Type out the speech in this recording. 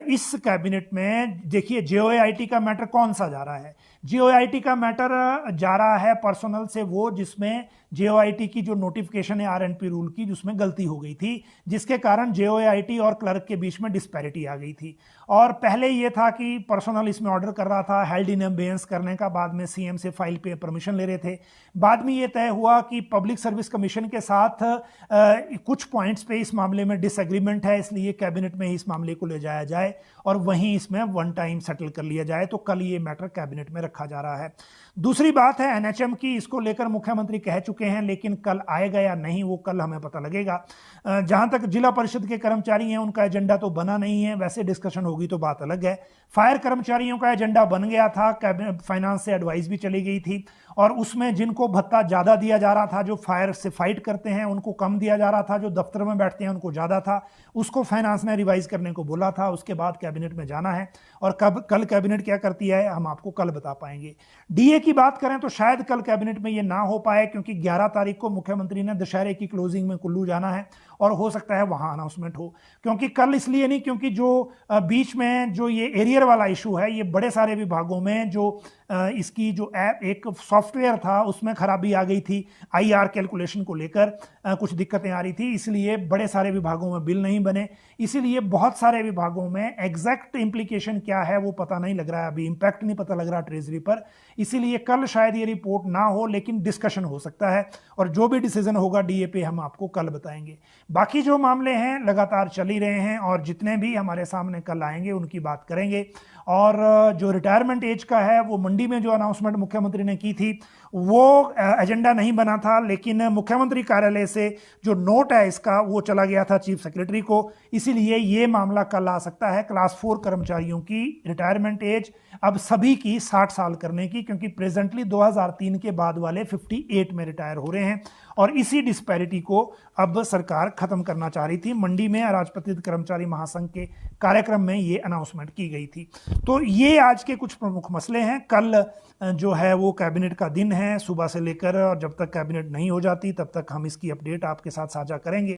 इस कैबिनेट में देखिए जेओआईटी का मैटर कौन सा जा रहा है। जेओआईटी का मैटर जा रहा है पर्सनल से वो जिसमें जेओआईटी की जो नोटिफिकेशन है आरएनपी रूल की, जिसमें गलती हो गई थी, जिसके कारण जेओआईटी और क्लर्क के बीच में डिस्पैरिटी आ गई थी। और पहले ये था कि पर्सनल इसमें ऑर्डर कर रहा था हेल्ड इन एबेयंस करने का, बाद में सीएम से फाइल पे परमिशन ले रहे थे। बाद में ये तय हुआ कि पब्लिक सर्विस कमीशन के साथ कुछ पॉइंट्स पे इस मामले में डिसएग्रीमेंट है, इसलिए कैबिनेट में ही इस मामले को ले जाया जाए और वहीं इसमें वन टाइम सेटल कर लिया जाए। तो कल ये मैटर कैबिनेट में रखा जा रहा है। दूसरी बात है एनएचएम की, इसको लेकर मुख्यमंत्री कह चुके हैं, लेकिन कल आएगा या नहीं वो कल हमें पता लगेगा। जहां तक जिला परिषद के कर्मचारी हैं उनका एजेंडा तो बना नहीं है, वैसे डिस्कशन होगी तो बात अलग है। फायर कर्मचारियों का एजेंडा बन गया था, कैबिनेट फाइनेंस से एडवाइस भी चली गई थी और उसमें जिनको भत्ता ज्यादा दिया जा रहा था, जो फायर से फाइट करते हैं उनको कम दिया जा रहा था, जो दफ्तर में बैठते हैं उनको ज्यादा था, उसको फाइनेंस ने रिवाइज करने को बोला था। उसके बाद कैबिनेट में जाना है और कल कैबिनेट क्या करती है हम आपको कल बता पाएंगे। डीए की बात करें तो शायद कल कैबिनेट में ये ना हो पाए, क्योंकि 11 तारीख को मुख्यमंत्री ने दशहरे की क्लोजिंग में कुल्लू जाना है और हो सकता है वहां अनाउंसमेंट हो। क्योंकि कल इसलिए नहीं, क्योंकि जो बीच में जो ये एरियर वाला इशू है, ये बड़े सारे विभागों में जो इसकी जो ऐप एक सॉफ्टवेयर था उसमें खराबी आ गई थी, आईआर कैलकुलेशन को लेकर कुछ दिक्कतें आ रही थी, इसलिए बड़े सारे विभागों में बिल नहीं बने। इसीलिए बहुत सारे विभागों में एग्जैक्ट इंप्लीकेशन क्या है वो पता नहीं लग रहा है, अभी इंपैक्ट नहीं पता लग रहा ट्रेजरी पर। इसीलिए कल शायद ये रिपोर्ट ना हो, लेकिन डिस्कशन हो सकता है और जो भी डिसीजन होगा डीए पे हम आपको कल बताएंगे। बाकी जो मामले हैं लगातार चल ही रहे हैं और जितने भी हमारे सामने कल आएंगे उनकी बात करेंगे। और जो रिटायरमेंट एज का है वो मंडी में जो अनाउंसमेंट मुख्यमंत्री ने की थी वो एजेंडा नहीं बना था, लेकिन मुख्यमंत्री कार्यालय से जो नोट है इसका वो चला गया था चीफ सेक्रेटरी को, इसीलिए ये मामला कल आ सकता है। क्लास 4 कर्मचारियों की रिटायरमेंट एज अब सभी की 60 साल करने की, क्योंकि प्रेजेंटली 2003 के बाद वाले 58 में रिटायर हो रहे हैं और इसी डिस्पैरिटी को अब सरकार खत्म करना चाह रही थी। मंडी में अराजपत्रित कर्मचारी महासंघ के कार्यक्रम में ये अनाउंसमेंट की गई थी। तो ये आज के कुछ प्रमुख मसले हैं। कल जो है वो कैबिनेट का दिन है सुबह से लेकर, और जब तक कैबिनेट नहीं हो जाती तब तक हम इसकी अपडेट आपके साथ साझा करेंगे।